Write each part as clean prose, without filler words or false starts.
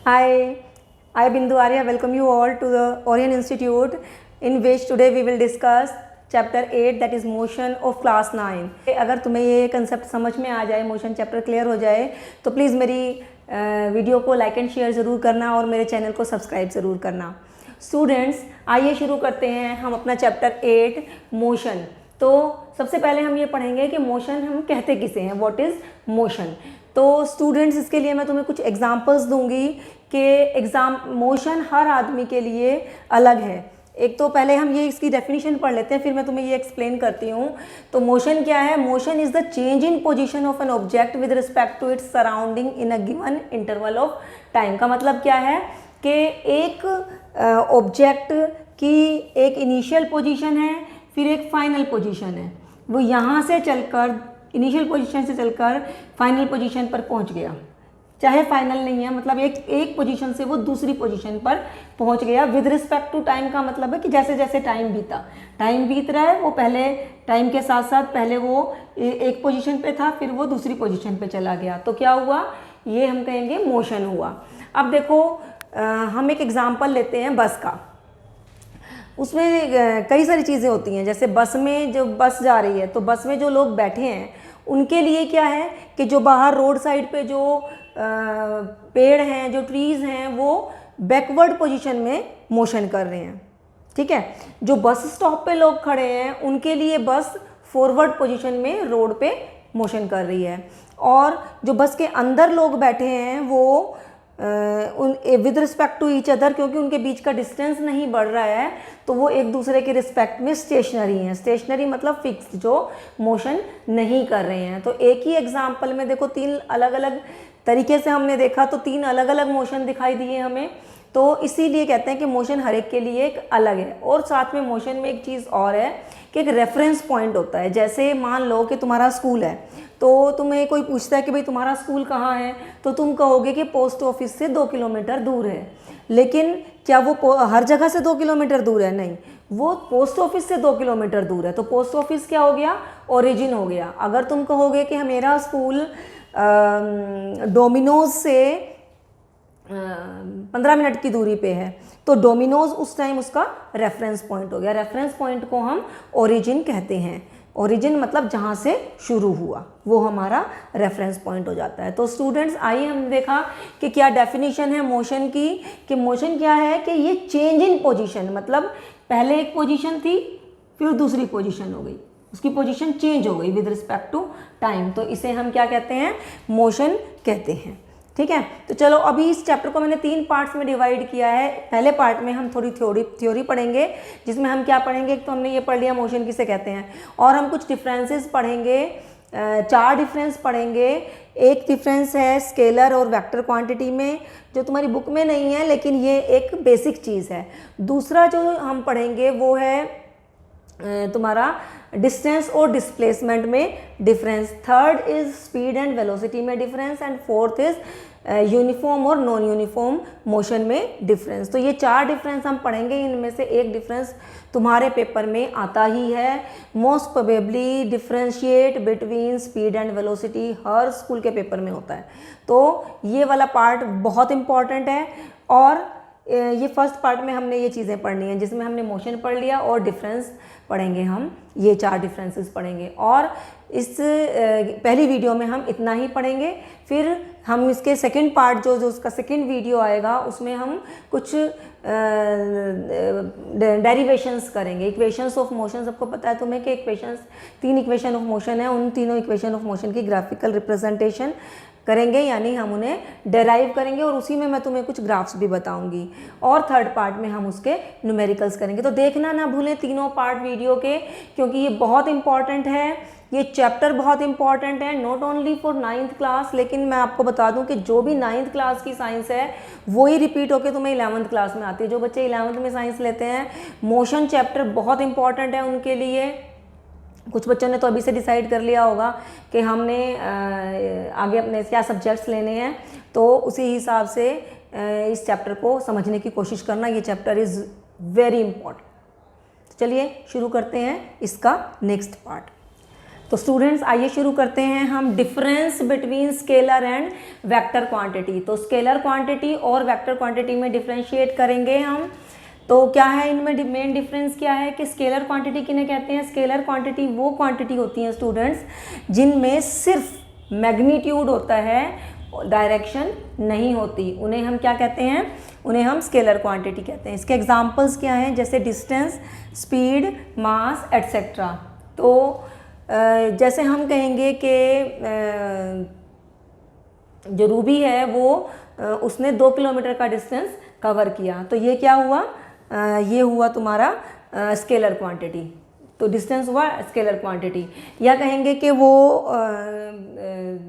Hi, I Bindu Arya welcome you all to the Orion Institute, in which today we will discuss chapter 8 that is motion of class 9. अगर तुम्हें ये concept समझ में आ जाए, motion chapter clear हो जाए तो प्लीज़ मेरी वीडियो को लाइक एंड शेयर ज़रूर करना और मेरे चैनल को सब्सक्राइब ज़रूर करना। स्टूडेंट्स, आइए शुरू करते हैं हम अपना चैप्टर 8 मोशन। तो सबसे पहले हम ये पढ़ेंगे कि मोशन हम कहते किसे हैं, व्हाट इज़ मोशन। तो स्टूडेंट्स, इसके लिए मैं तुम्हें कुछ एग्जांपल्स दूंगी कि मोशन हर आदमी के लिए अलग है। एक तो पहले हम ये इसकी डेफिनेशन पढ़ लेते हैं, फिर मैं तुम्हें ये एक्सप्लेन करती हूँ। तो मोशन क्या है? Motion is the change in position of an object with respect to its surrounding in a given interval of time. का मतलब क्या है कि एक ऑब्जेक्ट की एक इनिशियल पोजीशन है, फिर एक फाइनल पोजीशन है। वो यहाँ से चलकर इनिशियल पोजीशन से चलकर फाइनल पोजीशन पर पहुँच गया, चाहे फाइनल नहीं है, मतलब एक पोजीशन से वो दूसरी पोजीशन पर पहुँच गया। विद रिस्पेक्ट टू टाइम का मतलब है कि जैसे जैसे टाइम बीत रहा है, वो पहले टाइम के साथ साथ पहले वो एक पोजीशन पे था, फिर वो दूसरी पोजीशन पे चला गया। तो क्या हुआ? ये हम कहेंगे मोशन हुआ। अब देखो, हम एक एग्जाम्पल लेते हैं बस का। उसमें कई सारी चीज़ें होती हैं। जैसे बस में, जो बस जा रही है तो बस में जो लोग बैठे हैं उनके लिए क्या है कि जो बाहर रोड साइड पे जो पेड़ हैं, जो ट्रीज़ हैं, वो बैकवर्ड पोजीशन में मोशन कर रहे हैं। ठीक है। जो बस स्टॉप पे लोग खड़े हैं उनके लिए बस फॉरवर्ड पोजीशन में रोड पे मोशन कर रही है। और जो बस के अंदर लोग बैठे हैं वो with respect to each other, क्योंकि उनके बीच का डिस्टेंस नहीं बढ़ रहा है, तो वो एक दूसरे के रिस्पेक्ट में स्टेशनरी हैं। स्टेशनरी मतलब फिक्स, जो मोशन नहीं कर रहे हैं। तो एक ही एग्जाम्पल में देखो, तीन अलग अलग तरीके से हमने देखा तो तीन अलग अलग मोशन दिखाई दिए हमें। तो इसीलिए कहते हैं कि मोशन हर एक के लिए एक अलग है। और साथ में मोशन में एक चीज़ और है कि एक रेफरेंस पॉइंट होता है। जैसे मान लो कि तुम्हारा स्कूल है, तो तुम्हें कोई पूछता है कि भाई तुम्हारा स्कूल कहाँ है, तो तुम कहोगे कि पोस्ट ऑफिस से 2 किलोमीटर दूर है। लेकिन क्या वो हर जगह से 2 किलोमीटर दूर है? नहीं, वो पोस्ट ऑफिस से 2 किलोमीटर दूर है। तो पोस्ट ऑफिस क्या हो गया? ओरिजिन हो गया। अगर तुम कहोगे कि मेरा स्कूल डोमिनोज से 15 मिनट की दूरी पे है, तो डोमिनोज उस टाइम उसका रेफरेंस पॉइंट हो गया। रेफरेंस पॉइंट को हम ओरिजिन कहते हैं। ओरिजिन मतलब जहाँ से शुरू हुआ, वो हमारा रेफरेंस पॉइंट हो जाता है। तो स्टूडेंट्स, आइए हमने देखा कि क्या डेफिनेशन है मोशन की, कि मोशन क्या है कि ये चेंज इन पोजीशन, मतलब पहले एक पोजीशन थी, फिर दूसरी पोजीशन हो गई, उसकी पोजीशन चेंज हो गई विद रिस्पेक्ट टू टाइम। तो इसे हम क्या कहते हैं? मोशन कहते हैं। ठीक है। तो चलो, अभी इस चैप्टर को मैंने 3 पार्ट्स में डिवाइड किया है। पहले पार्ट में हम थोड़ी थ्योरी पढ़ेंगे, जिसमें हम क्या पढ़ेंगे? एक तो हमने ये पढ़ लिया मोशन किसे कहते हैं, और हम कुछ डिफरेंसेस पढ़ेंगे। 4 डिफरेंस पढ़ेंगे। एक डिफरेंस है स्केलर और वेक्टर क्वांटिटी में, जो तुम्हारी बुक में नहीं है, लेकिन ये एक बेसिक चीज़ है। दूसरा जो हम पढ़ेंगे वो है तुम्हारा डिस्टेंस और डिस्प्लेसमेंट में difference. Third is speed and velocity में difference, and fourth is uniform और नॉन यूनिफॉर्म मोशन में डिफरेंस। तो ये 4 डिफरेंस हम पढ़ेंगे। इनमें से एक डिफरेंस तुम्हारे पेपर में आता ही है। Most probably differentiate between speed and velocity her school के पेपर में होता है। तो ये वाला पार्ट बहुत इंपॉर्टेंट है। और ये फर्स्ट पार्ट में हमने ये चीज़ें पढ़नी है, जिसमें हमने मोशन पढ़ लिया और डिफरेंस पढ़ेंगे। हम ये 4 डिफरेंसेस पढ़ेंगे, और इस पहली वीडियो में हम इतना ही पढ़ेंगे। फिर हम इसके सेकंड पार्ट, जो उसका सेकंड वीडियो आएगा, उसमें हम कुछ डेरिवेशंस करेंगे। इक्वेशंस ऑफ मोशन, सबको पता है तुम्हें कि इक्वेशंस 3 इक्वेशन ऑफ मोशन है। उन तीनों इक्वेशन ऑफ मोशन की ग्राफिकल रिप्रेजेंटेशन करेंगे, यानी हम उन्हें डेराइव करेंगे, और उसी में मैं तुम्हें कुछ ग्राफ्स भी बताऊंगी। और थर्ड पार्ट में हम उसके न्यूमेरिकल्स करेंगे। तो देखना ना भूलें तीनों पार्ट वीडियो के, क्योंकि ये बहुत इंपॉर्टेंट है। ये चैप्टर बहुत इंपॉर्टेंट है, not only for 9th class, लेकिन मैं आपको बता दूं कि जो भी 9th क्लास की साइंस है वो ही रिपीट होकर तुम्हें 11th क्लास में आती है। जो बच्चे 11th में साइंस लेते हैं, मोशन चैप्टर बहुत इंपॉर्टेंट है उनके लिए। कुछ बच्चों ने तो अभी से डिसाइड कर लिया होगा कि हमने आगे अपने क्या सब्जेक्ट्स लेने हैं, तो उसी हिसाब से इस चैप्टर को समझने की कोशिश करना। ये चैप्टर इज़ वेरी इंपॉर्टेंट। चलिए शुरू करते हैं इसका नेक्स्ट पार्ट। तो स्टूडेंट्स आइए शुरू करते हैं हम difference between scalar and vector quantity. तो स्केलर क्वांटिटी और वेक्टर क्वांटिटी में डिफरेंशिएट करेंगे हम। तो क्या है इनमें मेन डिफरेंस क्या है कि स्केलर क्वांटिटी किन्हें कहते हैं? स्केलर क्वांटिटी वो क्वांटिटी होती हैं स्टूडेंट्स जिनमें सिर्फ मैग्नीट्यूड होता है, डायरेक्शन नहीं होती, उन्हें हम क्या कहते हैं? उन्हें हम स्केलर क्वांटिटी कहते हैं। इसके एग्जांपल्स क्या हैं? जैसे डिस्टेंस, स्पीड, मास एटसेट्रा। तो जैसे हम कहेंगे कि जो रूबी है वो उसने 2 किलोमीटर का डिस्टेंस कवर किया, तो ये क्या हुआ? ये हुआ तुम्हारा स्केलर क्वांटिटी। तो डिस्टेंस हुआ स्केलर क्वांटिटी। या कहेंगे कि वो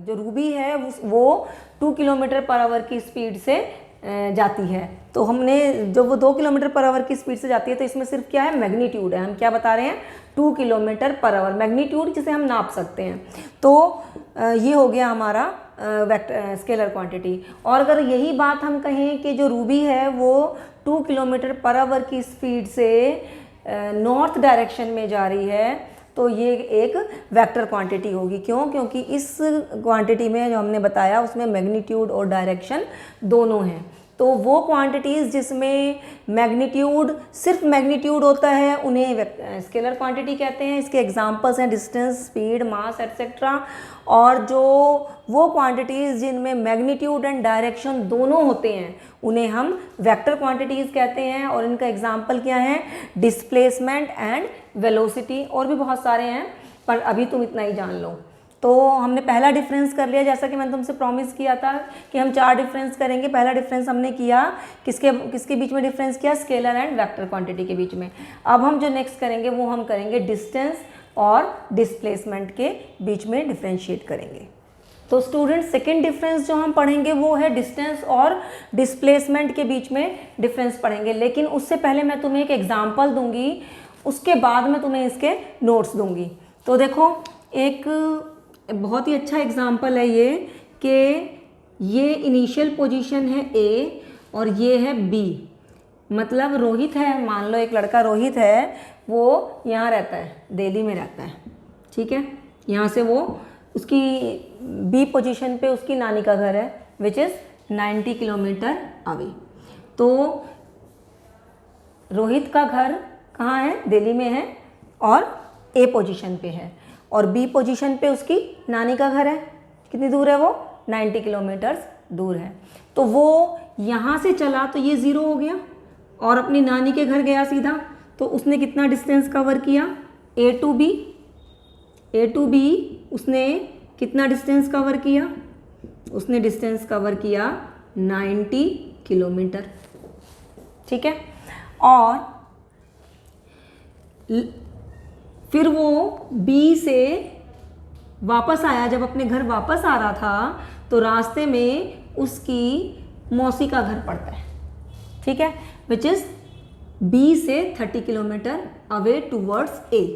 जो रूबी है वो 2 किलोमीटर पर आवर की स्पीड से जाती है। तो हमने जब वो 2 किलोमीटर पर आवर की स्पीड से जाती है तो इसमें सिर्फ क्या है? मैग्नीट्यूड है। हम क्या बता रहे हैं? 2 किलोमीटर पर आवर, मैग्नीट्यूड जिसे हम नाप सकते हैं। तो ये हो गया हमारा स्केलर क्वांटिटी। और अगर यही बात हम कहें कि जो रूबी है वो 2 किलोमीटर पर आवर की स्पीड से नॉर्थ डायरेक्शन में जा रही है, तो ये एक वेक्टर क्वांटिटी होगी। क्यों? क्योंकि इस क्वांटिटी में जो हमने बताया उसमें मैग्नीट्यूड और डायरेक्शन दोनों हैं। तो वो क्वांटिटीज़ जिसमें मैग्नीट्यूड, सिर्फ मैग्नीट्यूड होता है, उन्हें स्केलर क्वांटिटी कहते हैं। इसके एग्जांपल्स हैं डिस्टेंस, स्पीड, मास एटसेट्रा। और जो वो क्वांटिटीज़ जिनमें मैग्नीट्यूड एंड डायरेक्शन दोनों होते हैं उन्हें हम वेक्टर क्वांटिटीज़ कहते हैं। और इनका एग्जांपल क्या है? Displacement and velocity. और भी बहुत सारे हैं पर अभी तुम इतना ही जान लो। तो हमने पहला डिफरेंस कर लिया, जैसा कि मैंने तुमसे प्रॉमिस किया था कि हम 4 डिफरेंस करेंगे। पहला डिफरेंस हमने किया किसके बीच में डिफरेंस किया? स्केलर एंड वेक्टर क्वांटिटी के बीच में। अब हम जो नेक्स्ट करेंगे वो हम करेंगे डिस्टेंस और डिस्प्लेसमेंट के बीच में डिफरेंशिएट करेंगे। तो स्टूडेंट सेकेंड डिफरेंस जो हम पढ़ेंगे वो है डिस्टेंस और डिस्प्लेसमेंट के बीच में डिफरेंस पढ़ेंगे। लेकिन उससे पहले मैं तुम्हें एक एग्जाम्पल दूंगी, उसके बाद मैं तुम्हें इसके नोट्स दूंगी। तो देखो एक बहुत ही अच्छा एग्जाम्पल है ये कि ये इनिशियल पोजीशन है A और ये है B। मतलब रोहित है, मान लो एक लड़का रोहित है, वो यहाँ रहता है, दिल्ली में रहता है, ठीक है। यहाँ से वो उसकी B पोजीशन पे उसकी नानी का घर है विच इज़ 90 किलोमीटर अवे। तो रोहित का घर कहाँ है? दिल्ली में है और A पोजीशन पे है, और बी पोजीशन पे उसकी नानी का घर है। कितनी दूर है वो? 90 किलोमीटर्स दूर है। तो वो यहाँ से चला तो ये 0 हो गया और अपनी नानी के घर गया सीधा, तो उसने कितना डिस्टेंस कवर किया? ए टू बी उसने कितना डिस्टेंस कवर किया? उसने डिस्टेंस कवर किया 90 किलोमीटर, ठीक है। और फिर वो B से वापस आया, जब अपने घर वापस आ रहा था तो रास्ते में उसकी मौसी का घर पड़ता है, ठीक है, विच इज़ B से 30 किलोमीटर अवे टूवर्ड्स A।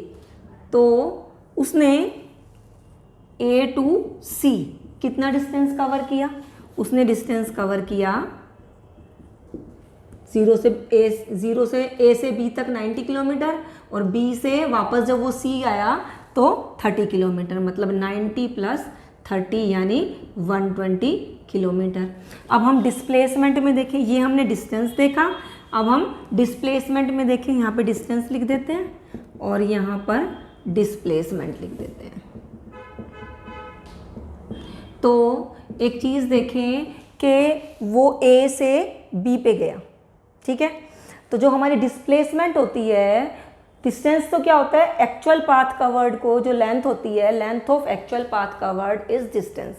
तो उसने A टू C कितना डिस्टेंस कवर किया? उसने डिस्टेंस कवर किया 0 से A से B तक 90 किलोमीटर, और B से वापस जब वो C आया तो 30 किलोमीटर, मतलब 90 प्लस 30 यानी 120 किलोमीटर। अब हम डिस्प्लेसमेंट में देखें, ये हमने डिस्टेंस देखा। अब हम डिस्प्लेसमेंट में देखें, यहाँ पे डिस्टेंस लिख देते हैं और यहाँ पर डिस्प्लेसमेंट लिख देते हैं। तो एक चीज़ देखें कि वो A से B पे गया, ठीक है। तो जो हमारी डिस्प्लेसमेंट होती है, डिस्टेंस तो क्या होता है? एक्चुअल पाथ कवर्ड को जो लेंथ होती है, length of actual path covered is distance.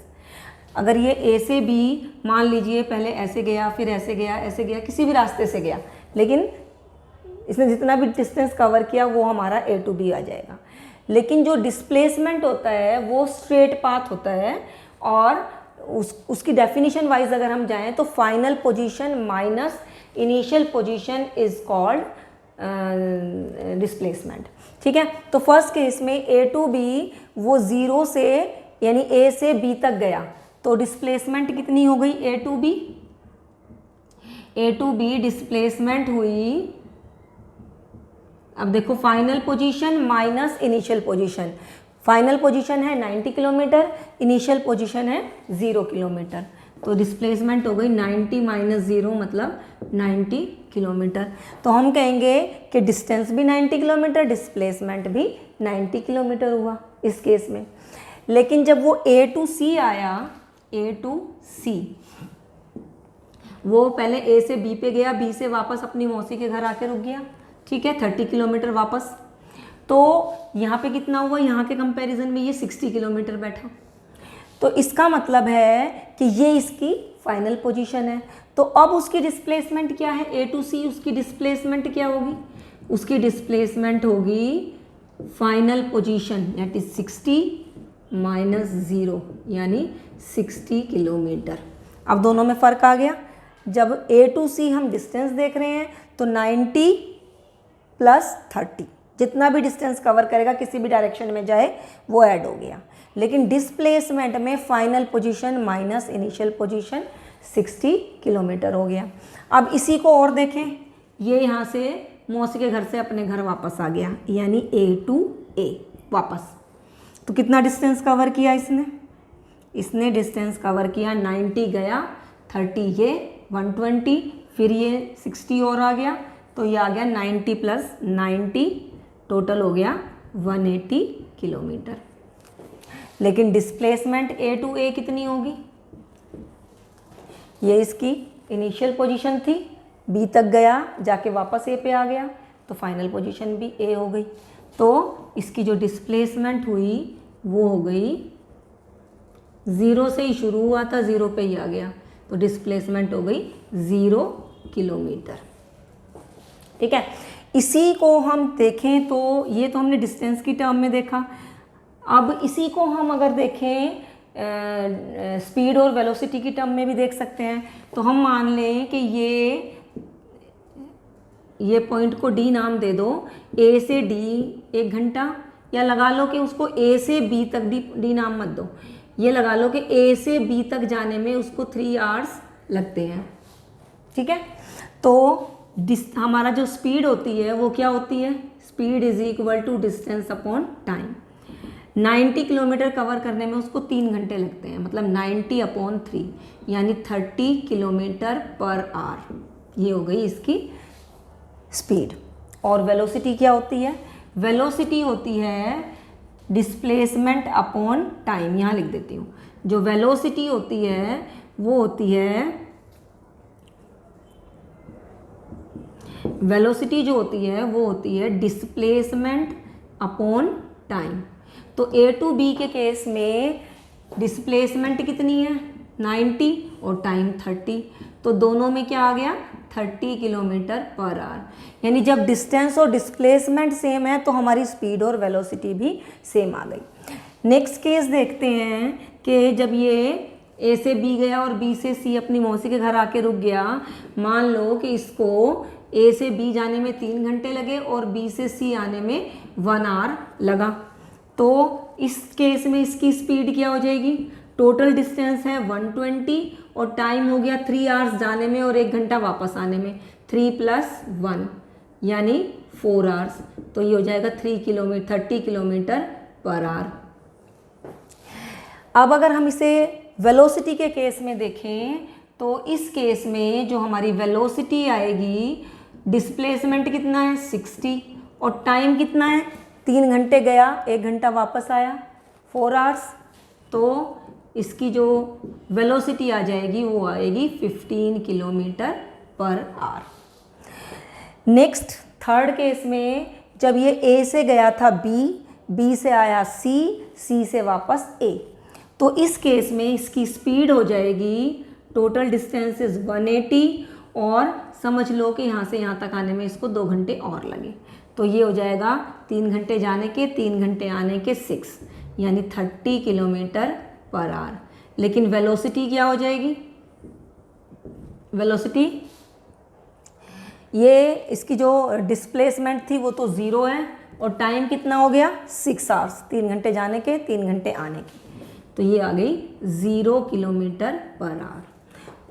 अगर ये A से B मान लीजिए पहले ऐसे गया, फिर ऐसे गया, ऐसे गया, किसी भी रास्ते से गया, लेकिन इसने जितना भी डिस्टेंस कवर किया वो हमारा A टू B आ जाएगा। लेकिन जो डिस्प्लेसमेंट होता है वो स्ट्रेट पाथ होता है, और उसकी डेफिनेशन वाइज अगर हम जाएं तो final position minus initial position is called displacement, ठीक है। तो फर्स्ट केस में A टू B वो 0 से यानी A से B तक गया, तो डिस्प्लेसमेंट कितनी हो गई? A टू B डिस्प्लेसमेंट हुई, अब देखो final position minus initial position. Final position है 90 किलोमीटर, इनिशियल पोजीशन है 0 किलोमीटर। तो डिस्प्लेसमेंट हो गई 90 माइनस 0 मतलब 90 किलोमीटर। तो हम कहेंगे कि डिस्टेंस भी 90 किलोमीटर, डिस्प्लेसमेंट भी 90 किलोमीटर हुआ इस केस में। लेकिन जब वो A टू C आया, A टू C, वो पहले A से B पे गया, B से वापस अपनी मौसी के घर आके रुक गया, ठीक है, 30 किलोमीटर वापस। तो यहाँ पे कितना हुआ, यहाँ के कंपैरिजन में ये 60 किलोमीटर बैठा। तो इसका मतलब है कि ये इसकी फाइनल पोजीशन है। तो अब उसकी डिस्प्लेसमेंट क्या है, A टू C, उसकी डिस्प्लेसमेंट क्या होगी, उसकी डिस्प्लेसमेंट होगी final position that is 60 minus 0 यानी 60 किलोमीटर। अब दोनों में फ़र्क आ गया। जब A टू C हम डिस्टेंस देख रहे हैं तो 90 प्लस 30, जितना भी डिस्टेंस कवर करेगा किसी भी डायरेक्शन में जाए वो ऐड हो गया। लेकिन डिस्प्लेसमेंट में final position minus initial position 60 kilometre हो गया। अब इसी को और देखें, ये यहाँ से मौसी के घर से अपने घर वापस आ गया, यानी A टू A वापस। तो कितना डिस्टेंस कवर किया इसने डिस्टेंस कवर किया 90 गया, 30 ये 120, फिर ये 60 और आ गया, तो ये आ गया 90 प्लस 90, टोटल हो गया 180 किलोमीटर। लेकिन डिस्प्लेसमेंट A टू A कितनी होगी, ये इसकी इनिशियल पोजीशन थी, B तक गया, जाके वापस A पे आ गया, तो फाइनल पोजीशन भी A हो गई। तो इसकी जो डिस्प्लेसमेंट हुई वो हो गई, 0 से ही शुरू हुआ था, 0 पे ही आ गया, तो डिस्प्लेसमेंट हो गई 0 किलोमीटर। ठीक है, इसी को हम देखें तो ये तो हमने डिस्टेंस की टर्म में देखा। अब इसी को हम अगर देखें स्पीड और वेलोसिटी की टर्म में भी देख सकते हैं। तो हम मान लें कि ये पॉइंट को D नाम दे दो, A से D 1 घंटा, या लगा लो कि उसको A से B तक D नाम मत दो, ये लगा लो कि A से B तक जाने में उसको 3 आवर्स लगते हैं। ठीक है, तो हमारा जो स्पीड होती है वो क्या होती है, speed is equal to distance upon time. 90 kilometre cover करने में उसको 3 घंटे लगते हैं, मतलब 90 अपॉन 3 यानी 30 किलोमीटर पर आवर, ये हो गई इसकी स्पीड। और वेलोसिटी क्या होती है, वेलोसिटी होती है डिस्प्लेसमेंट अपॉन टाइम। यहाँ लिख देती हूँ, जो वेलोसिटी होती है वो होती है, वेलोसिटी जो होती है वो होती है डिस्प्लेसमेंट अपॉन टाइम। तो A टू B के केस में डिस्प्लेसमेंट कितनी है 90 और टाइम 30, तो दोनों में क्या आ गया 30 किलोमीटर पर आवर। यानी जब डिस्टेंस और डिस्प्लेसमेंट सेम है तो हमारी स्पीड और वेलोसिटी भी सेम आ गई। नेक्स्ट केस देखते हैं कि जब ये A से B गया और B से C अपनी मौसी के घर आके रुक गया। मान लो कि इसको A से B जाने में 3 घंटे लगे और B से C आने में 1 आवर लगा, तो इस केस में इसकी स्पीड क्या हो जाएगी, टोटल डिस्टेंस है 120 और टाइम हो गया 3 आवर्स जाने में और 1 घंटा वापस आने में, 3 + 1 यानी 4 आवर्स, तो ये हो जाएगा 30 किलोमीटर पर आवर। अब अगर हम इसे वेलोसिटी के केस में देखें तो इस केस में जो हमारी वेलोसिटी आएगी, डिस्प्लेसमेंट कितना है 60 और टाइम कितना है 3 घंटे गया 1 घंटा वापस आया 4 आवर्स, तो इसकी जो वेलोसिटी आ जाएगी वो आएगी 15 kilometre per hour. Next third case में जब ये A से गया था B से आया C से वापस A, तो इस केस में इसकी स्पीड हो जाएगी, टोटल डिस्टेंस इज 180 और समझ लो कि यहाँ से यहाँ तक आने में इसको 2 घंटे और लगे, तो ये हो जाएगा 3 घंटे जाने के 3 घंटे आने के 6 यानी 30 किलोमीटर पर आवर। लेकिन वेलोसिटी क्या हो जाएगी, वेलोसिटी ये इसकी जो डिस्प्लेसमेंट थी वो तो 0 है और टाइम कितना हो गया 6 आवर्स, 3 घंटे जाने के 3 घंटे आने के, तो ये आ गई 0 किलोमीटर पर आवर।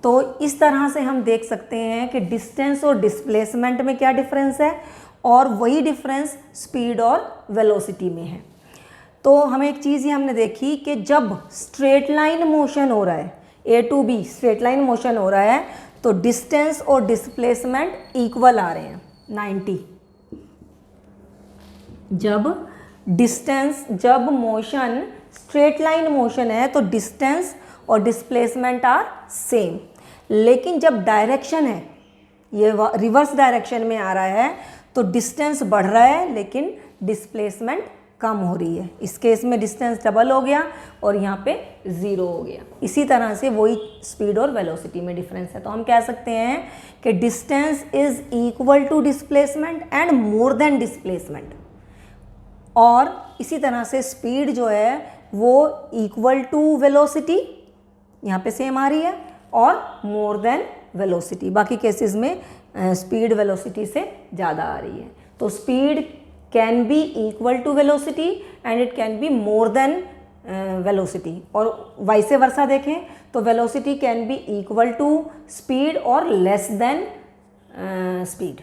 तो इस तरह से हम देख सकते हैं कि डिस्टेंस और डिस्प्लेसमेंट में क्या डिफरेंस है और वही डिफरेंस स्पीड और वेलोसिटी में है। तो हमें एक चीज़ ये हमने देखी कि जब स्ट्रेट लाइन मोशन हो रहा है, A to B straight line motion हो रहा है, तो डिस्टेंस और डिस्प्लेसमेंट इक्वल आ रहे हैं 90। जब मोशन स्ट्रेट लाइन मोशन है तो डिस्टेंस और डिस्प्लेसमेंट आर सेम, लेकिन जब डायरेक्शन है ये रिवर्स डायरेक्शन में आ रहा है तो डिस्टेंस बढ़ रहा है लेकिन डिस्प्लेसमेंट कम हो रही है। इस केस में डिस्टेंस डबल हो गया और यहाँ पे 0 हो गया। इसी तरह से वही स्पीड और वेलोसिटी में डिफरेंस है। तो हम कह सकते हैं कि distance is equal to displacement and more than displacement, और इसी तरह से स्पीड जो है वो इक्वल टू वेलोसिटी, यहाँ पे सेम आ रही है, और मोर देन वेलोसिटी। बाकी केसेस में स्पीड वेलोसिटी से ज़्यादा आ रही है। तो speed can be equal to velocity and it can be more than velocity, और वाइस वर्सा देखें तो velocity can be equal to speed और लेस देन स्पीड।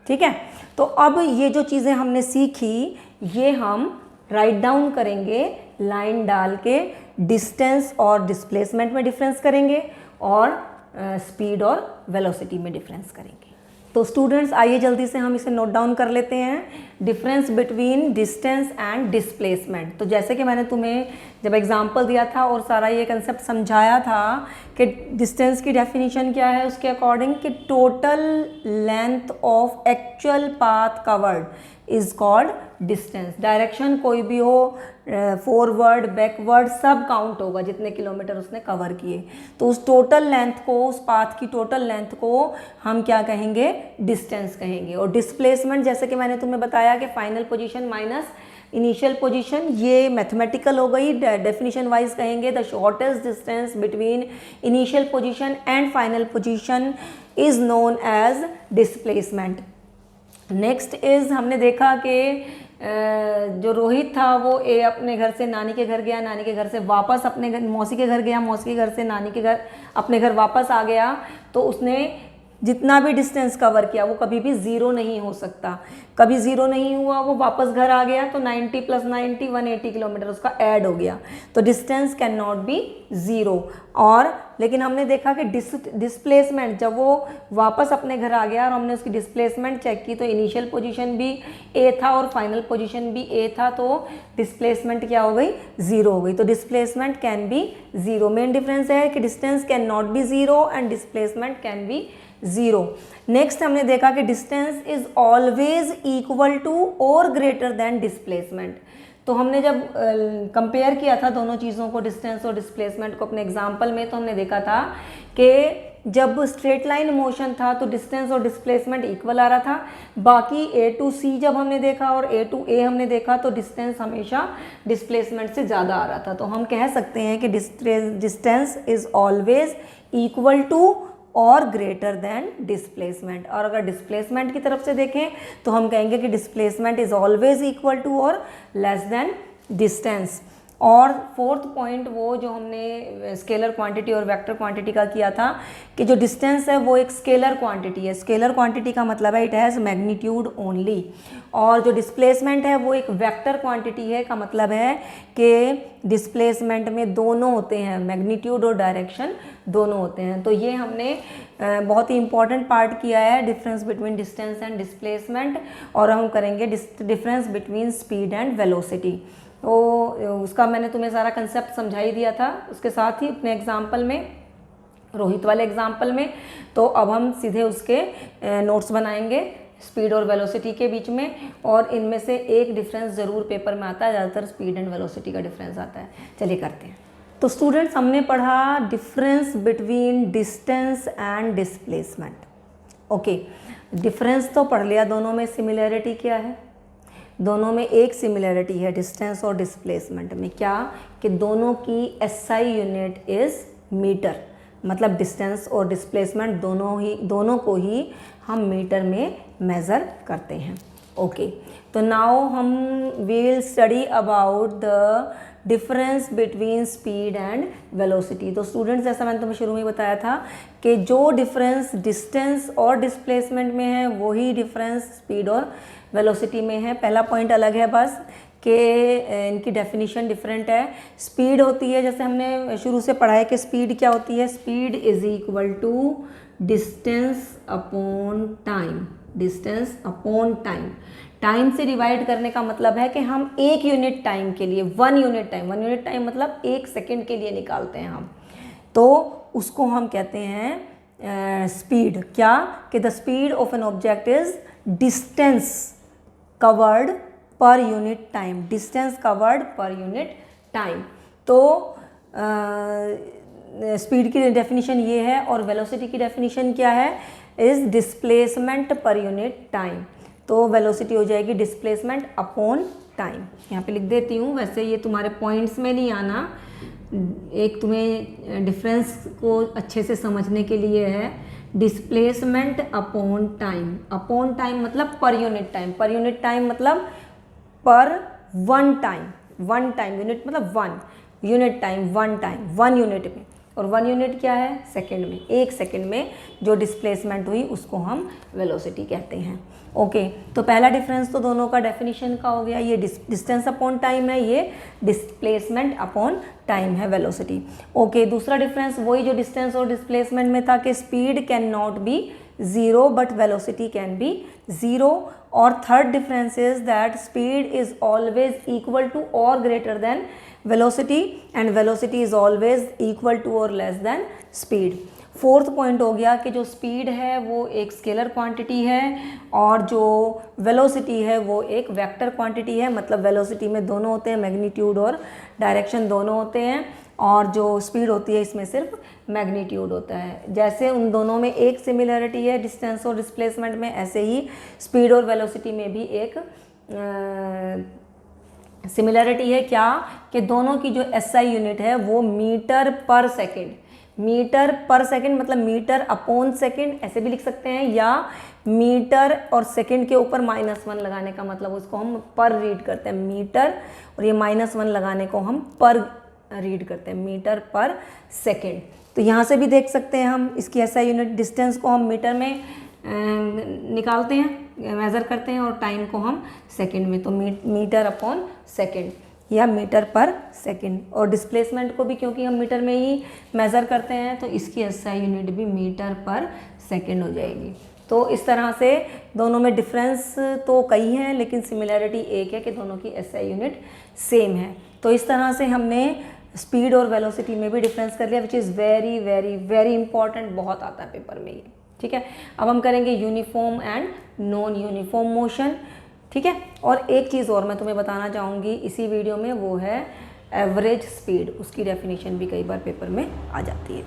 ठीक है, तो अब ये जो चीज़ें हमने सीखी ये हम राइट डाउन करेंगे, लाइन डाल के डिस्टेंस और डिस्प्लेसमेंट में डिफरेंस करेंगे और स्पीड और वेलोसिटी में डिफरेंस करेंगे। तो स्टूडेंट्स आइए जल्दी से हम इसे नोट डाउन कर लेते हैं, difference between distance and displacement. तो जैसे कि मैंने तुम्हें जब एग्जांपल दिया था और सारा ये कंसेप्ट समझाया था कि डिस्टेंस की डेफिनेशन क्या है उसके अकॉर्डिंग, कि total length of actual path covered is called distance. Direction कोई भी हो, फॉरवर्ड बैकवर्ड सब काउंट होगा जितने किलोमीटर उसने कवर किए। तो उस टोटल लेंथ को, उस पाथ की टोटल लेंथ को हम क्या कहेंगे, डिस्टेंस कहेंगे। और डिस्प्लेसमेंट जैसे कि मैंने तुम्हें बताया कि final position minus initial position, ये मैथमेटिकल हो गई। डेफिनेशन वाइज कहेंगे the shortest distance between initial position and final position is known as displacement. Next is हमने देखा कि जो रोहित था वो अपने घर से नानी के घर गया, नानी के घर से वापस अपने घर मौसी के घर गया, मौसी के घर से नानी के घर अपने घर वापस आ गया। तो उसने जितना भी डिस्टेंस कवर किया वो कभी भी 0 नहीं हो सकता, कभी 0 नहीं हुआ। वो वापस घर आ गया तो 90 + 90 180 किलोमीटर उसका ऐड हो गया, तो डिस्टेंस कैन नॉट बी 0। और लेकिन हमने देखा कि डिस्प्लेसमेंट जब वो वापस अपने घर आ गया और हमने उसकी डिस्प्लेसमेंट चेक की तो इनिशियल पोजीशन भी ए था और फाइनल पोजीशन भी ए था, तो डिस्प्लेसमेंट क्या हो गई, 0 हो गई। तो displacement can be 0। Main difference है कि distance can not be 0 and displacement can be 0। Next हमने देखा कि distance is always equal to और ग्रेटर देन डिस्प्लेसमेंट। तो हमने जब कंपेयर किया था दोनों चीज़ों को, डिस्टेंस और डिस्प्लेसमेंट को अपने एग्जाम्पल में, तो हमने देखा था कि जब स्ट्रेट लाइन मोशन था तो डिस्टेंस और डिस्प्लेसमेंट इक्वल आ रहा था। बाकी ए टू सी जब हमने देखा और ए टू ए हमने देखा तो डिस्टेंस हमेशा डिस्प्लेसमेंट से ज़्यादा आ रहा था। तो हम कह सकते हैं कि distance is always equal to और ग्रेटर देन डिस्प्लेसमेंट। और अगर डिस्प्लेसमेंट की तरफ से देखें तो हम कहेंगे कि displacement is always equal to और लेस देन डिस्टेंस। और फोर्थ पॉइंट वो जो हमने स्केलर क्वांटिटी और वेक्टर क्वांटिटी का किया था कि जो डिस्टेंस है वो एक स्केलर क्वांटिटी है। स्केलर क्वांटिटी का मतलब है इट हैज़ मैग्नीट्यूड ओनली, और जो डिस्प्लेसमेंट है वो एक वेक्टर क्वांटिटी है, का मतलब है कि डिस्प्लेसमेंट में दोनों होते हैं, मैग्नीट्यूड और डायरेक्शन दोनों होते हैं। तो ये हमने बहुत ही इंपॉर्टेंट पार्ट किया है, difference between distance and displacement. और हम करेंगे difference between speed and velocity. तो उसका मैंने तुम्हें सारा कंसेप्ट समझा ही दिया था, उसके साथ ही अपने एग्जाम्पल में, रोहित वाले एग्जाम्पल में। तो अब हम सीधे उसके नोट्स बनाएंगे स्पीड और वेलोसिटी के बीच में, और इनमें से एक डिफरेंस ज़रूर पेपर में आता है, ज़्यादातर स्पीड एंड वेलोसिटी का डिफरेंस आता है। चलिए करते हैं। तो स्टूडेंट्स हमने पढ़ा difference between distance and displacement. Okay, difference तो पढ़ लिया, दोनों में सिमिलैरिटी क्या है, दोनों में एक सिमिलैरिटी है डिस्टेंस और डिस्प्लेसमेंट में, क्या कि दोनों की एसआई यूनिट इज़ मीटर। मतलब डिस्टेंस और डिस्प्लेसमेंट दोनों को ही हम मीटर में मेज़र करते हैं। ओके, तो नाउ हम we will study about the difference between speed and velocity. तो स्टूडेंट्स जैसा मैंने तुम्हें शुरू में बताया था कि जो डिफरेंस डिस्टेंस और डिस्प्लेसमेंट में है वही डिफरेंस स्पीड और वेलोसिटी में है। पहला पॉइंट अलग है बस कि इनकी डेफिनेशन डिफरेंट है। स्पीड होती है, जैसे हमने शुरू से पढ़ा है कि स्पीड क्या होती है, speed is equal to distance upon time, distance upon time. Time से डिवाइड करने का मतलब है कि हम एक यूनिट टाइम के लिए, 1 यूनिट टाइम मतलब 1 सेकेंड के लिए निकालते हैं हम, तो उसको हम कहते हैं स्पीड। क्या कि the speed of an object is distance covered पर यूनिट टाइम, डिस्टेंस कवर्ड पर यूनिट टाइम। तो स्पीड की डेफिनेशन ये है, और वेलोसिटी की डेफिनेशन क्या है, इज डिस्प्लेसमेंट पर यूनिट टाइम। तो वेलोसिटी हो जाएगी डिस्प्लेसमेंट अपॉन टाइम। यहाँ पे लिख देती हूँ, वैसे ये तुम्हारे पॉइंट्स में नहीं आना, एक तुम्हें डिफरेंस को अच्छे से समझने के लिए है। Displacement upon time, upon time मतलब per unit time, per unit time मतलब per one time, one time unit मतलब 1 यूनिट टाइम, 1 टाइम 1 यूनिट में, और 1 यूनिट क्या है, सेकंड में। 1 सेकंड में जो डिस्प्लेसमेंट हुई उसको हम वेलोसिटी कहते हैं। ओके, तो पहला डिफरेंस तो दोनों का डेफिनेशन का हो गया, ये डिस्टेंस अपॉन टाइम है, ये डिस्प्लेसमेंट अपॉन टाइम है वेलोसिटी। ओके, दूसरा डिफरेंस वही जो डिस्टेंस और डिस्प्लेसमेंट में था कि speed can not be 0 but velocity can be 0। और third difference is that speed is always equal to और greater than velocity and velocity is always equal to और less than speed. Fourth point हो गया कि जो speed है वो एक स्केलर क्वांटिटी है और जो वेलोसिटी है वो एक वेक्टर क्वांटिटी है। मतलब वेलोसिटी में दोनों होते हैं, मैग्नीट्यूड और डायरेक्शन दोनों होते हैं, और जो स्पीड होती है इसमें सिर्फ मैग्नीट्यूड होता है। जैसे उन दोनों में एक सिमिलरिटी है डिस्टेंस और डिस्प्लेसमेंट में, ऐसे ही स्पीड और वेलोसिटी में भी एक सिमिलरिटी है। क्या कि दोनों की जो SI यूनिट है वो मीटर पर सेकेंड, मीटर पर सेकेंड मतलब मीटर अपॉन सेकेंड ऐसे भी लिख सकते हैं, या मीटर और सेकेंड के ऊपर -1 लगाने का मतलब उसको हम पर रीड करते हैं मीटर, और ये -1 लगाने को हम पर रीड करते हैं मीटर पर सेकेंड। तो यहाँ से भी देख सकते हैं हम इसकी SI यूनिट, डिस्टेंस को हम मीटर में निकालते हैं, मेज़र करते हैं, और टाइम को हम सेकेंड में, तो मीटर अपॉन सेकेंड या मीटर पर सेकेंड। और डिस्प्लेसमेंट को भी क्योंकि हम मीटर में ही मेज़र करते हैं तो इसकी SI यूनिट भी मीटर पर सेकेंड हो जाएगी। तो इस तरह से दोनों में डिफरेंस तो कई हैं लेकिन सिमिलरिटी एक है कि दोनों की SI यूनिट सेम है। तो इस तरह से हमने स्पीड और वेलोसिटी में भी डिफरेंस कर लिया, which is very very very important, बहुत आता है पेपर में ये। ठीक है, अब हम करेंगे uniform and non uniform motion. ठीक है, और एक चीज़ और मैं तुम्हें बताना चाहूँगी इसी वीडियो में, वो है एवरेज स्पीड। उसकी डेफिनेशन भी कई बार पेपर में आ जाती है।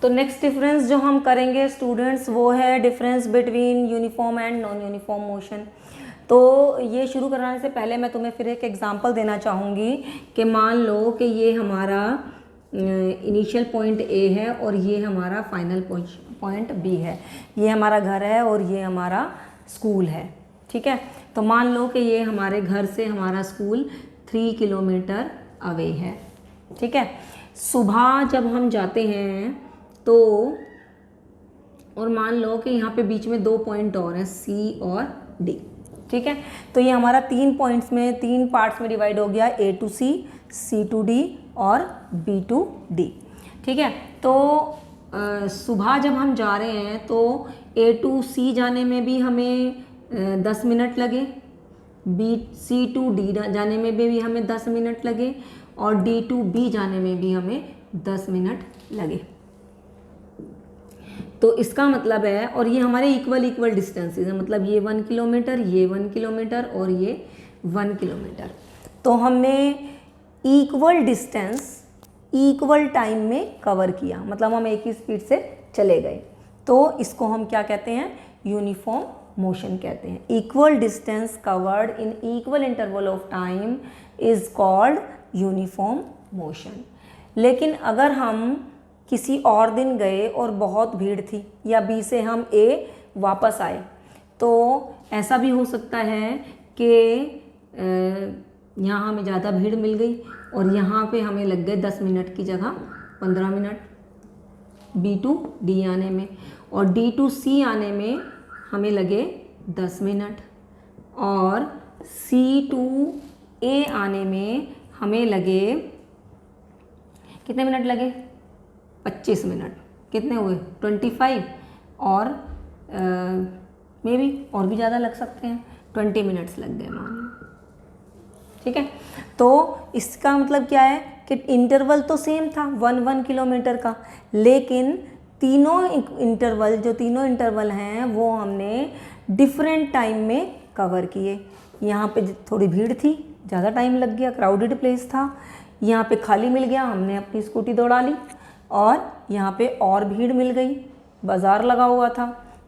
तो नेक्स्ट डिफरेंस जो हम करेंगे स्टूडेंट्स वो है difference between uniform and non uniform motion. तो ये शुरू कराने से पहले मैं तुम्हें फिर एक एग्जांपल देना चाहूँगी कि मान लो कि ये हमारा इनिशियल पॉइंट A है और ये हमारा फाइनल पॉइंट B है। ये हमारा घर है और ये हमारा स्कूल है। ठीक है, तो मान लो कि ये हमारे घर से हमारा स्कूल 3 किलोमीटर अवे है। ठीक है, सुबह जब हम जाते हैं तो, और मान लो कि यहाँ पे बीच में 2 पॉइंट और हैं C और D। ठीक है, तो ये हमारा 3 पॉइंट्स में, 3 पार्ट्स में डिवाइड हो गया, A to C, C to D और B to D। ठीक है, तो सुबह जब हम जा रहे हैं तो A to C जाने में भी हमें 10 मिनट लगे, C to D जाने में भी हमें 10 मिनट लगे, और D to B जाने में भी हमें 10 मिनट लगे। तो इसका मतलब है, और ये हमारे इक्वल डिस्टेंसेस है, मतलब ये 1 किलोमीटर, ये 1 किलोमीटर और ये 1 किलोमीटर। तो हमने इक्वल डिस्टेंस इक्वल टाइम में कवर किया, मतलब हम एक ही स्पीड से चले गए, तो इसको हम क्या कहते हैं, यूनिफॉर्म मोशन कहते हैं। Equal distance covered in equal interval of time is called uniform motion. लेकिन अगर हम किसी और दिन गए और बहुत भीड़ थी, या B से हम A वापस आए, तो ऐसा भी हो सकता है कि यहाँ हमें ज़्यादा भीड़ मिल गई और यहाँ पे हमें लग गए 10 मिनट की जगह 15 मिनट B to D आने में, और D to C आने में हमें लगे 10 मिनट, और C to ए आने में हमें लगे कितने मिनट लगे? 25 मिनट। कितने हुए? 25 और मे बी और भी ज़्यादा लग सकते हैं, 20 मिनट्स लग गए मान लो। ठीक है, तो इसका मतलब क्या है कि इंटरवल तो सेम था 1 किलोमीटर का, लेकिन तीनों इंटरवल हैं वो हमने डिफरेंट टाइम में कवर किए। यहाँ पे थोड़ी भीड़ थी, ज़्यादा टाइम लग गया, क्राउडेड प्लेस था। यहाँ पे खाली मिल गया, हमने अपनी स्कूटी दौड़ा ली। और यहाँ पे और भीड़ मिल गई, बाज़ार लगा हुआ था,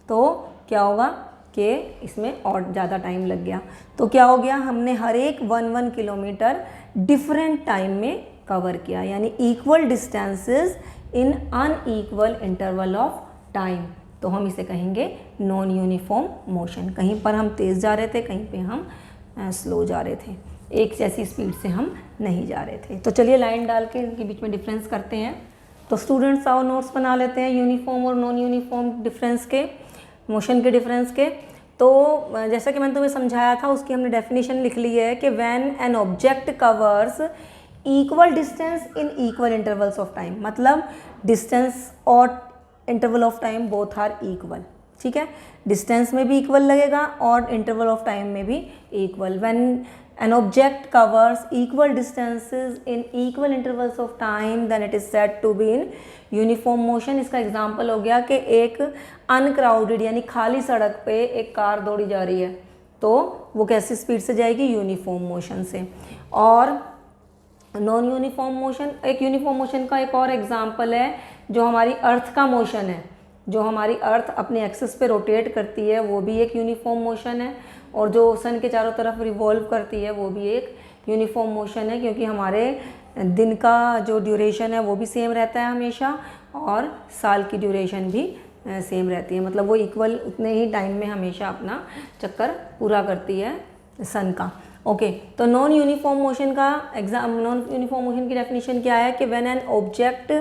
तो क्या होगा कि इसमें और ज़्यादा टाइम लग गया। तो क्या हो गया, हमने हर एक 1 किलोमीटर डिफरेंट टाइम में कवर किया, यानी equal distances in unequal interval of time. तो हम इसे कहेंगे नॉन यूनिफॉर्म मोशन। कहीं पर हम तेज़ जा रहे थे, कहीं पे हम स्लो जा रहे थे, एक जैसी स्पीड से हम नहीं जा रहे थे। तो चलिए लाइन डाल के इनके बीच में डिफरेंस करते हैं। तो स्टूडेंट्स आओ नोट्स बना लेते हैं यूनिफॉर्म और नॉन यूनिफॉर्म डिफरेंस के, मोशन के डिफरेंस के। तो जैसा कि मैंने तुम्हें समझाया था, उसकी हमने डेफिनेशन लिख ली है कि when an object covers equal distance in equal intervals of time, मतलब डिस्टेंस और interval of time both are equal. ठीक है, डिस्टेंस में भी इक्वल लगेगा और इंटरवल ऑफ टाइम में भी equal. When an object covers equal distances in equal intervals of time then it is said to be in uniform motion। इसका example हो गया कि एक अनक्राउडेड यानी खाली सड़क पे एक कार दौड़ी जा रही है, तो वो कैसी स्पीड से जाएगी? यूनिफॉर्म मोशन से। और नॉन यूनिफॉर्म मोशन, एक यूनिफॉर्म मोशन का एक और एग्जाम्पल है जो हमारी अर्थ का मोशन है, जो हमारी अर्थ अपने एक्सिस पे रोटेट करती है, वो भी एक यूनिफॉर्म मोशन है। और जो सन के चारों तरफ रिवॉल्व करती है, वो भी एक यूनिफॉर्म मोशन है, क्योंकि हमारे दिन का जो ड्यूरेशन है वो भी सेम रहता है हमेशा, और साल की ड्यूरेशन भी सेम रहती है, मतलब वो इक्वल उतने ही टाइम में हमेशा अपना चक्कर पूरा करती है सन का। ओके, तो नॉन यूनिफॉर्म मोशन की डेफिनेशन क्या है कि when an object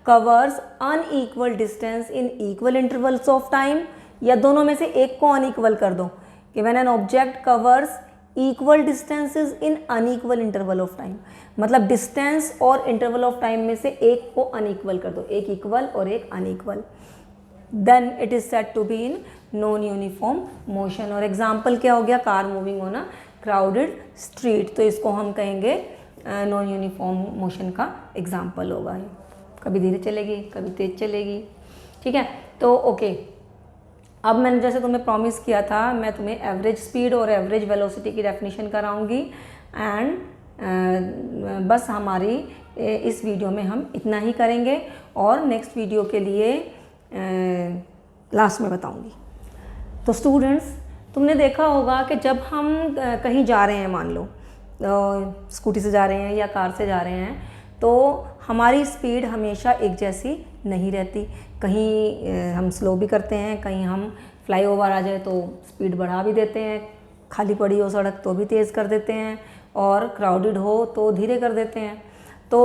covers unequal distance in equal intervals of time, या दोनों में से एक को अनइक्वल कर दो कि when an object covers equal distances in unequal interval of time, मतलब डिस्टेंस और इंटरवल ऑफ टाइम में से एक को अनइक्वल कर दो, एक इक्वल और एक unequal, then it is said to be in non uniform motion. और एग्जाम्पल क्या हो गया? Car moving on a crowded street, तो इसको हम कहेंगे नॉन यूनिफॉर्म मोशन का एग्जाम्पल होगा। कभी धीरे चलेगी, कभी तेज चलेगी। ठीक है, तो ओके, अब मैंने जैसे तुम्हें प्रॉमिस किया था, मैं तुम्हें एवरेज स्पीड और एवरेज वेलोसिटी की डेफिनेशन कराऊंगी। एंड बस हमारी इस वीडियो में हम इतना ही करेंगे, और नेक्स्ट वीडियो के लिए लास्ट में बताऊंगी। तो स्टूडेंट्स, तुमने देखा होगा कि जब हम कहीं जा रहे हैं, मान लो स्कूटी से जा रहे हैं या कार से जा रहे हैं, तो हमारी स्पीड हमेशा एक जैसी नहीं रहती। कहीं हम स्लो भी करते हैं, कहीं हम फ्लाईओवर आ जाए तो स्पीड बढ़ा भी देते हैं, खाली पड़ी हो सड़क तो भी तेज़ कर देते हैं, और क्राउडेड हो तो धीरे कर देते हैं। तो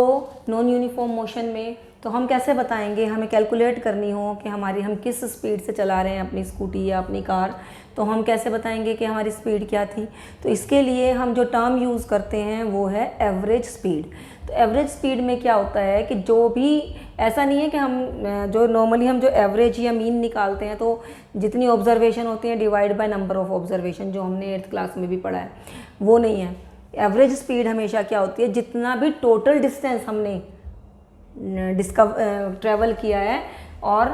नॉन यूनिफॉर्म मोशन में तो हम कैसे बताएंगे? हमें कैलकुलेट करनी हो कि हम किस स्पीड से चला रहे हैं अपनी स्कूटी या अपनी कार, तो हम कैसे बताएंगे कि हमारी स्पीड क्या थी? तो इसके लिए हम जो टर्म यूज़ करते हैं वो है एवरेज स्पीड। तो एवरेज स्पीड में क्या होता है कि जो भी, ऐसा नहीं है कि हम जो नॉर्मली हम जो एवरेज या मीन निकालते हैं, तो जितनी ऑब्जर्वेशन होती है divide by number of observation, जो हमने 8th क्लास में भी पढ़ा है, वो नहीं है। एवरेज स्पीड हमेशा क्या होती है? जितना भी टोटल डिस्टेंस हमने ट्रैवल किया है और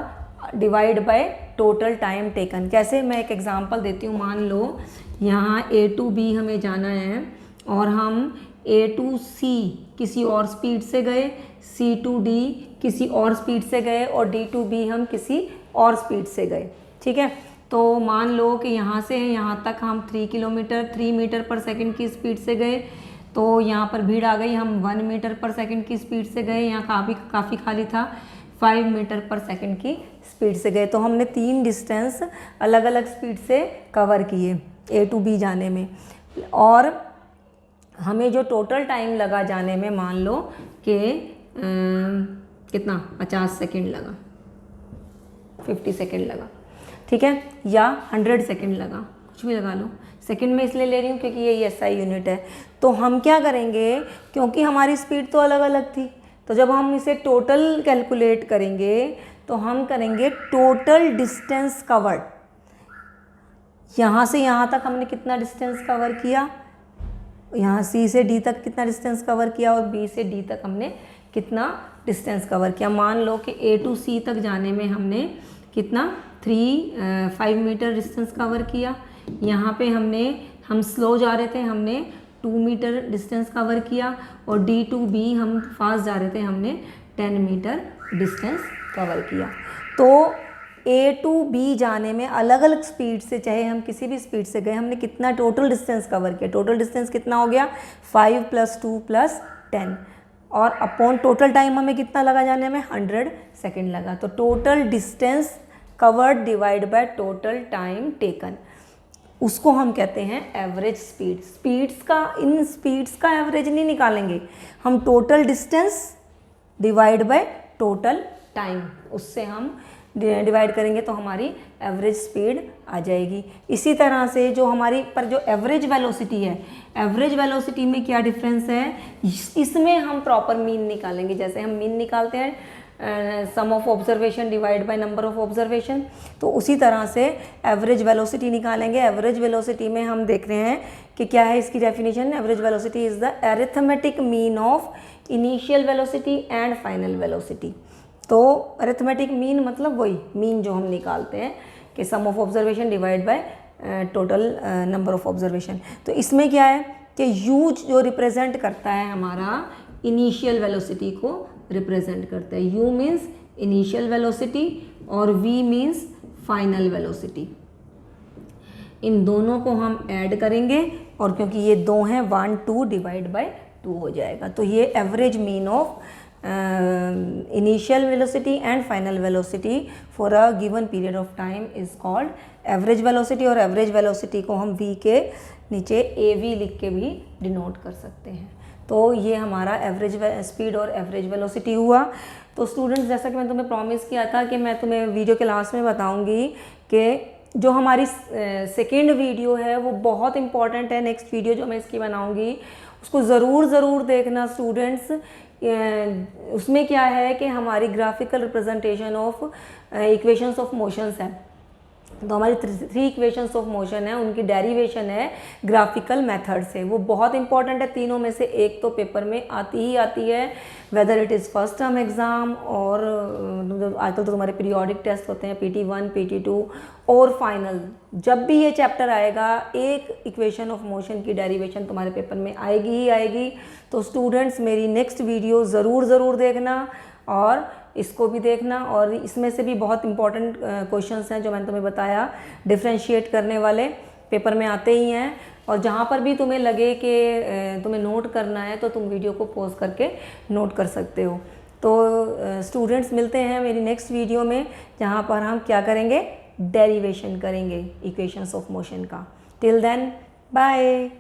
divide by total time taken. कैसे? मैं एक एग्जांपल देती हूँ। मान लो यहाँ A to B हमें जाना है, और हम A to C किसी और स्पीड से गए, C to D किसी और स्पीड से गए, और D to B हम किसी और स्पीड से गए। ठीक है, तो मान लो कि यहाँ से यहाँ तक हम 3 मीटर पर सेकंड की स्पीड से गए, तो यहाँ पर भीड़ आ गई, हम 1 मीटर पर सेकंड की स्पीड से गए, यहाँ काफ़ी खाली था, 5 मीटर पर सेकंड की स्पीड से गए। तो हमने 3 डिस्टेंस अलग अलग स्पीड से कवर किए A to B जाने में, और हमें जो टोटल टाइम लगा जाने में, मान लो कि कितना 50 सेकंड लगा, 50 सेकंड लगा, ठीक है, या 100 सेकंड लगा, कुछ भी लगा लो, सेकंड में इसलिए ले रही हूँ क्योंकि ये एसआई यूनिट है। तो हम क्या करेंगे, क्योंकि हमारी स्पीड तो अलग अलग थी, तो जब हम इसे टोटल कैलकुलेट करेंगे तो हम करेंगे टोटल डिस्टेंस कवर्ड। यहाँ से यहाँ तक हमने कितना डिस्टेंस कवर किया, यहाँ सी से डी तक कितना डिस्टेंस कवर किया, और बी से डी तक हमने कितना डिस्टेंस कवर किया। मान लो कि ए टू सी तक जाने में हमने कितना 5 मीटर डिस्टेंस कवर किया। यहाँ पे हम स्लो जा रहे थे, हमने 2 मीटर डिस्टेंस कवर किया, और डी टू बी हम फास्ट जा रहे थे, हमने 10 मीटर डिस्टेंस कवर किया। तो ए टू बी जाने में अलग अलग स्पीड से, चाहे हम किसी भी स्पीड से गए, हमने कितना टोटल डिस्टेंस कवर किया। टोटल डिस्टेंस कितना हो गया 5 + 2 + 10, और अपॉन टोटल टाइम हमें कितना लगा जाने में 100 सेकेंड लगा। तो total distance covered divide by total time taken, उसको हम कहते हैं एवरेज स्पीड। इन स्पीड्स का एवरेज नहीं निकालेंगे हम, total distance divide by total time, उससे हम डिवाइड करेंगे तो हमारी एवरेज स्पीड आ जाएगी। इसी तरह से जो हमारी पर जो एवरेज वेलोसिटी है, एवरेज वेलोसिटी में क्या डिफरेंस है, इसमें हम प्रॉपर मीन निकालेंगे। जैसे हम मीन निकालते हैं sum of observation divide by number of observation, तो उसी तरह से एवरेज वेलोसिटी निकालेंगे। एवरेज वेलोसिटी में हम देख रहे हैं कि क्या है इसकी definition. Average velocity is the arithmetic mean of initial velocity and final velocity. तो अरिथमेटिक मीन मतलब वही मीन जो हम निकालते हैं कि sum of observation divide by total number of observation. तो इसमें क्या है कि यू जो रिप्रेजेंट करता है हमारा इनिशियल वेलोसिटी को रिप्रेजेंट करता है। यू मीन्स इनिशियल वेलोसिटी और वी मीन्स फाइनल वेलोसिटी। इन दोनों को हम ऐड करेंगे, और क्योंकि ये दो हैं 1 2 डिवाइड बाय 2 हो जाएगा। तो ये average mean of initial velocity and final velocity for a given period of time is called average velocity। और average velocity को हम v के नीचे av लिख के भी डिनोट कर सकते हैं। तो ये हमारा एवरेज स्पीड और एवरेज वेलोसिटी हुआ। तो स्टूडेंट्स, जैसा कि मैं तुम्हें प्रॉमिस किया था कि मैं तुम्हें वीडियो के लास्ट में बताऊंगी कि जो हमारी सेकेंड वीडियो है वो बहुत इंपॉर्टेंट है। नेक्स्ट वीडियो जो मैं इसकी बनाऊंगी उसको ज़रूर देखना स्टूडेंट्स। उसमें क्या है कि हमारी graphical representation of equations of motions है। तो हमारी 3 इक्वेशंस ऑफ मोशन है, उनकी डेरिवेशन है ग्राफिकल मेथड से। वो बहुत इंपॉर्टेंट है। तीनों में से एक तो पेपर में आती ही आती है, whether it is first term exam और आजकल तो तुम्हारे पीरियोडिक टेस्ट होते हैं PT1 PT2 और फाइनल। जब भी ये चैप्टर आएगा एक इक्वेशन ऑफ मोशन की डेरिवेशन तुम्हारे पेपर में आएगी ही आएगी। तो स्टूडेंट्स, मेरी नेक्स्ट वीडियो ज़रूर देखना और इसको भी देखना। और इसमें से भी बहुत इंपॉर्टेंट क्वेश्चंस हैं जो मैंने तुम्हें बताया, डिफ्रेंशिएट करने वाले पेपर में आते ही हैं। और जहाँ पर भी तुम्हें लगे कि तुम्हें नोट करना है तो तुम वीडियो को पॉज करके नोट कर सकते हो। तो स्टूडेंट्स, मिलते हैं मेरी नेक्स्ट वीडियो में, जहाँ पर हम क्या करेंगे, डेरिवेशन करेंगे इक्वेशंस ऑफ मोशन का। Till then, bye.